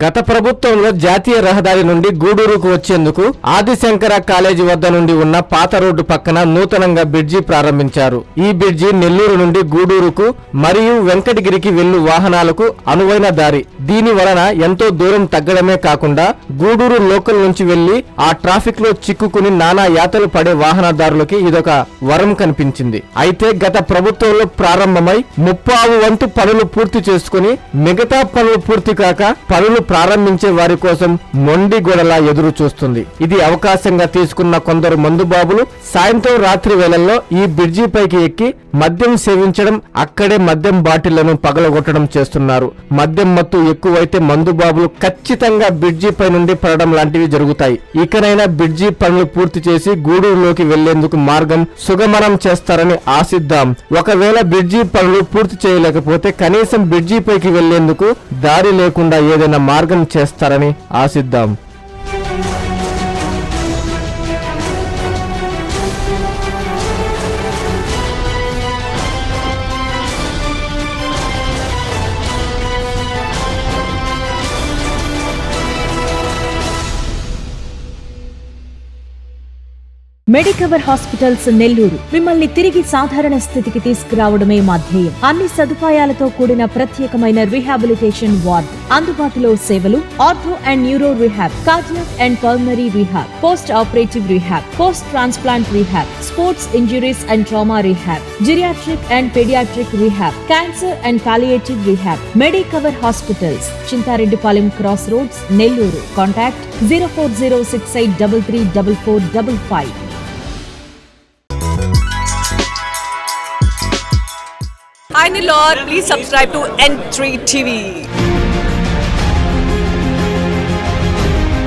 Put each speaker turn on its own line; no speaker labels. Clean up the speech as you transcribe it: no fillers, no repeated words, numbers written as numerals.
గత ప్రభుత్వంలో జాతీయ రహదారి నుండి గూడూరుకు వచ్చేందుకు ఆదిశంకర కాలేజీ వద్ద నుండి ఉన్న పాత రోడ్డు పక్కన నూతనంగా బ్రిడ్జి ప్రారంభించారు. ఈ బ్రిడ్జి నెల్లూరు నుండి గూడూరుకు మరియు వెంకటగిరికి వెళ్ళు వాహనాలకు అనువైన దారి. దీని వలన ఎంతో దూరం తగ్గడమే కాకుండా గూడూరు లోకల్ నుంచి వెళ్లి ఆ ట్రాఫిక్ లో చిక్కుకుని నానా యాతలు పడే వాహనదారులకి ఇదొక వరం కనిపించింది. అయితే గత ప్రభుత్వంలో ప్రారంభమై 30వ వంతు పనులు పూర్తి చేసుకుని మిగతా పనులు పూర్తి కాక పనులు ప్రారంభించే వారి కోసం మొండి గొడలా ఎదురు చూస్తుంది. ఇది అవకాశంగా తీసుకున్న కొందరు మందుబాబులు సాయంత్రం రాత్రి వేళల్లో ఈ బ్రిడ్జి పైకి ఎక్కి మద్యం సేవించడం, అక్కడే మద్యం బాటిళ్లను పగలగొట్టడం చేస్తున్నారు. మద్యం మత్తు ఎక్కువైతే మందుబాబులు ఖచ్చితంగా బ్రిడ్జి పై నుండి పడడం లాంటివి జరుగుతాయి. ఇకనైనా బ్రిడ్జి పనులు పూర్తి చేసి గూడూరులోకి వెళ్లేందుకు మార్గం సుగమనం చేస్తారని ఆశిద్దాం. ఒకవేళ బ్రిడ్జి పనులు పూర్తి చేయలేకపోతే కనీసం బ్రిడ్జి పైకి వెళ్లేందుకు దారి లేకుండా ఏదైనా మార్గం చేస్తారని ఆశిద్దాం.
మెడికవర్ హాస్పిటల్స్ నెల్లూరు మిమ్మల్ని తిరిగి సాధారణ స్థితికి తీసుకురావడమే మా ధ్యేయం. అన్ని సదుపాయాలతో కూడిన ప్రత్యేకమైన రీహాబిలిటేషన్ వార్డ్, అందుబాటులో సేవలు ortho and neuro rehab, cardiac and pulmonary rehab, post operative rehab, post transplant rehab, sports injuries and trauma rehab, geriatric and paediatric rehab, cancer and palliative rehab. Medicover hospitals, Chintareddypalem cross roads, Nellore. Contact 0406833455.
Hi Nilor, please subscribe to N3 TV.